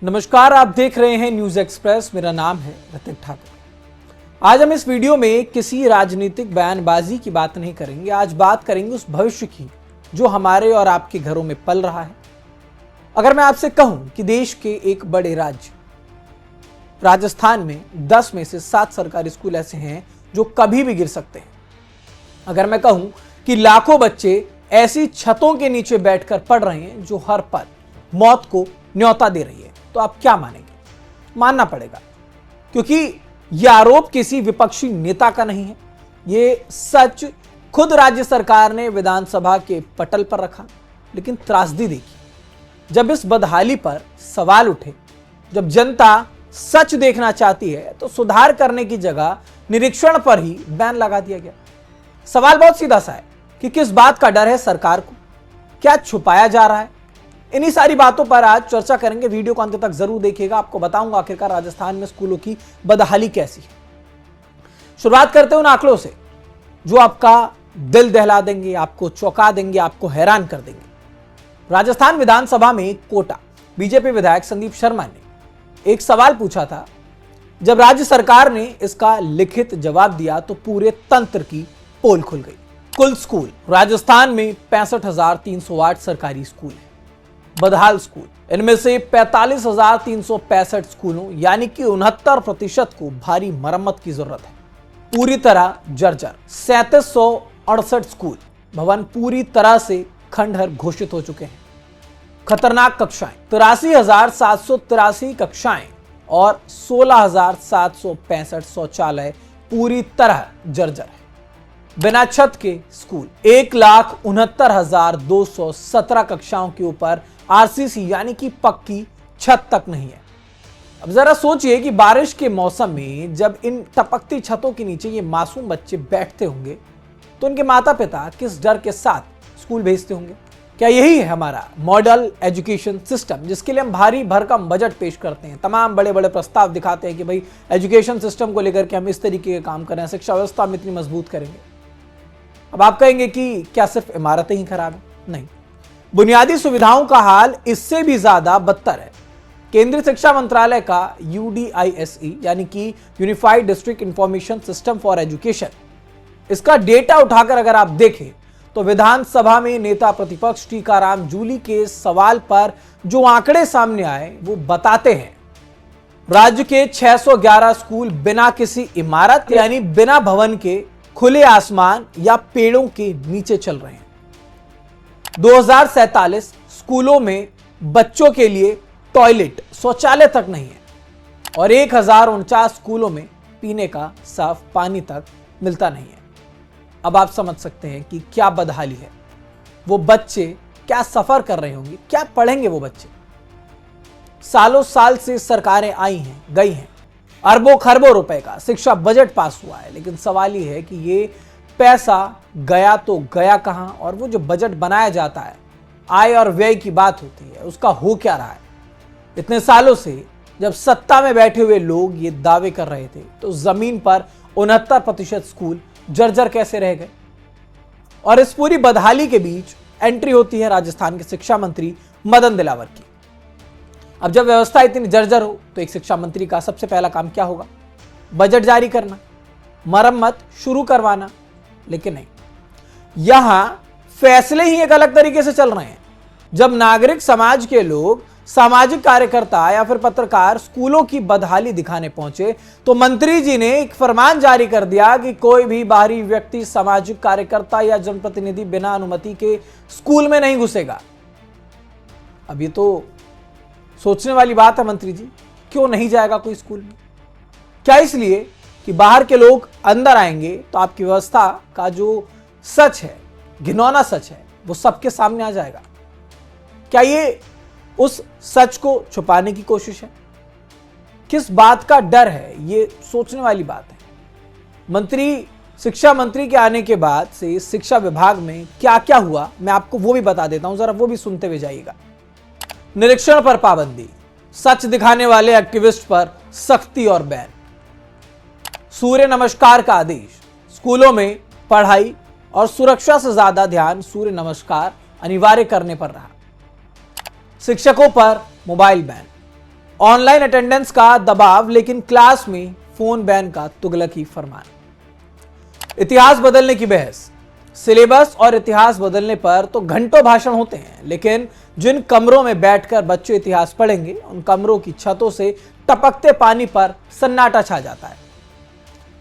नमस्कार, आप देख रहे हैं न्यूज एक्सप्रेस। मेरा नाम है ऋतिक ठाकुर। आज हम इस वीडियो में किसी राजनीतिक बयानबाजी की बात नहीं करेंगे। आज बात करेंगे उस भविष्य की जो हमारे और आपके घरों में पल रहा है। अगर मैं आपसे कहूं कि देश के एक बड़े राज्य राजस्थान में 10 में से 7 सरकारी स्कूल ऐसे हैं जो कभी भी गिर सकते हैं। अगर मैं कहूं कि लाखों बच्चे ऐसी छतों के नीचे बैठकर पढ़ रहे हैं जो हर पल मौत को न्योता दे रही है, तो आप क्या मानेंगे? मानना पड़ेगा, क्योंकि यह आरोप किसी विपक्षी नेता का नहीं है। यह सच खुद राज्य सरकार ने विधानसभा के पटल पर रखा। लेकिन त्रासदी देखी, जब इस बदहाली पर सवाल उठे, जब जनता सच देखना चाहती है, तो सुधार करने की जगह निरीक्षण पर ही बैन लगा दिया गया। सवाल बहुत सीधा सा है कि किस बात का डर है सरकार को, क्या छुपाया जा रहा है? इन्हीं सारी बातों पर आज चर्चा करेंगे। वीडियो को अंत तक जरूर देखिएगा। आपको बताऊंगा आखिरकार राजस्थान में स्कूलों की बदहाली कैसी है। शुरुआत करते हैं उन आंकड़ों से जो आपका दिल दहला देंगे, आपको चौंका देंगे, आपको हैरान कर देंगे। राजस्थान विधानसभा में कोटा बीजेपी विधायक संदीप शर्मा ने एक सवाल पूछा था। जब राज्य सरकार ने इसका लिखित जवाब दिया तो पूरे तंत्र की पोल खुल गई। कुल स्कूल राजस्थान में 65,308 सरकारी स्कूल हैं। बदहाल स्कूल, इनमें से 45,365 स्कूलों यानी कि 69% को भारी मरम्मत की जरूरत है। पूरी तरह जर्जर 3768 स्कूल भवन पूरी तरह से खंडहर घोषित हो चुके हैं। खतरनाक कक्षाएं 83,783 कक्षाएं और 16,765 शौचालय पूरी तरह जर्जर है। बिना छत के स्कूल 1,69,217 कक्षाओं के ऊपर आरसीसी यानी कि पक्की छत तक नहीं है। अब जरा सोचिए कि बारिश के मौसम में जब इन टपकती छतों के नीचे ये मासूम बच्चे बैठते होंगे तो उनके माता पिता किस डर के साथ स्कूल भेजते होंगे। क्या यही है हमारा मॉडल एजुकेशन सिस्टम, जिसके लिए हम भारी भरकम बजट पेश करते हैं, तमाम बड़े बड़े प्रस्ताव दिखाते हैं कि भाई एजुकेशन सिस्टम को लेकर के हम इस तरीके के काम करें, शिक्षा व्यवस्था में इतनी मजबूत करेंगे। अब आप कहेंगे कि क्या सिर्फ इमारतें ही खराब है? नहीं, बुनियादी सुविधाओं का हाल इससे भी ज्यादा बदतर है। केंद्रीय शिक्षा मंत्रालय का UDISE यानी कि unified district information system for education, इसका डेटा उठाकर अगर आप देखें तो विधानसभा में नेता प्रतिपक्ष टीकाराम जूली के सवाल पर जो आंकड़े सामने आए वो बताते हैं राज्य के 611 स्कूल बिना किसी इमारत यानी बिना भवन के खुले आसमान या पेड़ों के नीचे चल रहे हैं। 2047 स्कूलों में बच्चों के लिए टॉयलेट शौचालय तक नहीं है और 1049 स्कूलों में पीने का साफ पानी तक मिलता नहीं है। अब आप समझ सकते हैं कि क्या बदहाली है। वो बच्चे क्या सफर कर रहे होंगे, क्या पढ़ेंगे वो बच्चे। सालों साल से सरकारें आई हैं, गई हैं, अरबों खरबों रुपए का शिक्षा बजट पास हुआ है, लेकिन सवाल ये है कि ये पैसा गया तो गया कहां, और वो जो बजट बनाया जाता है, आय और व्यय की बात होती है, उसका हो क्या रहा है। इतने सालों से जब सत्ता में बैठे हुए लोग ये दावे कर रहे थे तो जमीन पर 69% स्कूल जर्जर कैसे रह गए। और इस पूरी बदहाली के बीच एंट्री होती है राजस्थान के शिक्षा मंत्री मदन दिलावर की। अब जब व्यवस्था इतनी जर्जर हो तो एक शिक्षा मंत्री का सबसे पहला काम क्या होगा? बजट जारी करना, मरम्मत शुरू करवाना। लेकिन नहीं, यहां फैसले ही एक अलग तरीके से चल रहे हैं। जब नागरिक समाज के लोग, सामाजिक कार्यकर्ता या फिर पत्रकार स्कूलों की बदहाली दिखाने पहुंचे तो मंत्री जी ने एक फरमान जारी कर दिया कि कोई भी बाहरी व्यक्ति, सामाजिक कार्यकर्ता या जनप्रतिनिधि बिना अनुमति के स्कूल में नहीं घुसेगा। अब ये तो सोचने वाली बात है मंत्री जी, क्यों नहीं जाएगा कोई स्कूल में? क्या इसलिए कि बाहर के लोग अंदर आएंगे तो आपकी व्यवस्था का जो सच है, घिनौना सच है, वो सबके सामने आ जाएगा? क्या ये उस सच को छुपाने की कोशिश है? किस बात का डर है, ये सोचने वाली बात है। शिक्षा मंत्री के आने के बाद से शिक्षा विभाग में क्या क्या हुआ, मैं आपको वो भी बता देता हूं, जरा वो भी सुनते हुए जाइएगा। निरीक्षण पर पाबंदी, सच दिखाने वाले एक्टिविस्ट पर सख्ती और बैन, सूर्य नमस्कार का आदेश, स्कूलों में पढ़ाई और सुरक्षा से ज्यादा ध्यान सूर्य नमस्कार अनिवार्य करने पर रहा। शिक्षकों पर मोबाइल बैन ऑनलाइन अटेंडेंस का दबाव लेकिन क्लास में फोन बैन का तुगलकी फरमान। इतिहास बदलने की बहस। सिलेबस और इतिहास बदलने पर तो घंटों भाषण होते हैं, लेकिन जिन कमरों में बैठकर बच्चे इतिहास पढ़ेंगे उन कमरों की छतों से टपकते पानी पर सन्नाटा छा जाता है।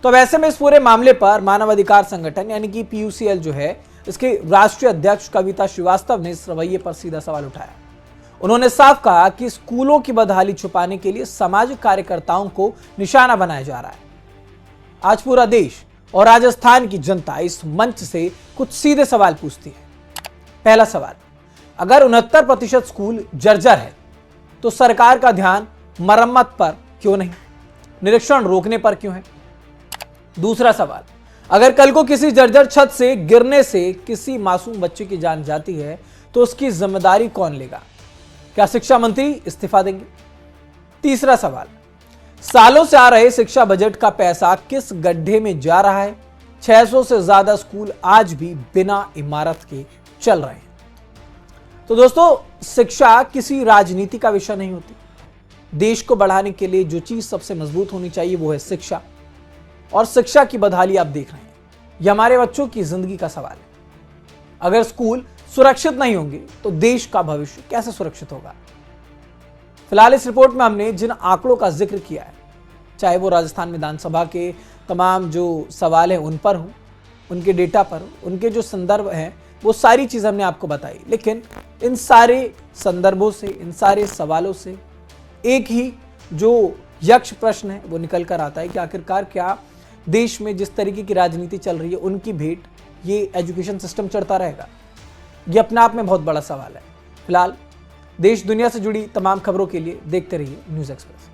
तो वैसे में इस पूरे मामले पर मानवाधिकार संगठन यानी कि PUCL जो है, इसके राष्ट्रीय अध्यक्ष कविता श्रीवास्तव ने इस रवैये पर सीधा सवाल उठाया। उन्होंने साफ कहा कि स्कूलों की बदहाली छुपाने के लिए सामाजिक कार्यकर्ताओं को निशाना बनाया जा रहा है। आज पूरा देश और राजस्थान की जनता इस मंच से कुछ सीधे सवाल पूछती है। पहला सवाल, अगर 69% स्कूल जर्जर है तो सरकार का ध्यान मरम्मत पर क्यों नहीं, निरीक्षण रोकने पर क्यों है? दूसरा सवाल, अगर कल को किसी जर्जर छत से गिरने से किसी मासूम बच्चे की जान जाती है तो उसकी जिम्मेदारी कौन लेगा? क्या शिक्षा मंत्री इस्तीफा देंगे? तीसरा सवाल, सालों से आ रहे शिक्षा बजट का पैसा किस गड्ढे में जा रहा है? 600 से ज्यादा स्कूल आज भी बिना इमारत के चल रहे हैं। तो दोस्तों, शिक्षा किसी राजनीति का विषय नहीं होती। देश को बढ़ाने के लिए जो चीज सबसे मजबूत होनी चाहिए वो है शिक्षा, और शिक्षा की बदहाली आप देख रहे हैं। यह हमारे बच्चों की जिंदगी का सवाल है। अगर स्कूल सुरक्षित नहीं होंगे तो देश का भविष्य कैसे सुरक्षित होगा? फिलहाल इस रिपोर्ट में हमने जिन आंकड़ों का जिक्र किया है, चाहे वो राजस्थान विधानसभा के तमाम जो सवाल हैं उन पर हो, उनके डेटा पर हो, उनके जो संदर्भ हैं, वो सारी चीज़ हमने आपको बताई। लेकिन इन सारे संदर्भों से, इन सारे सवालों से एक ही जो यक्ष प्रश्न है वो निकल कर आता है कि आखिरकार क्या देश में जिस तरीके की राजनीति चल रही है उनकी भेंट ये एजुकेशन सिस्टम चढ़ता रहेगा? ये अपने आप में बहुत बड़ा सवाल है। फिलहाल देश दुनिया से जुड़ी तमाम खबरों के लिए देखते रहिए न्यूज़ एक्सप्रेस।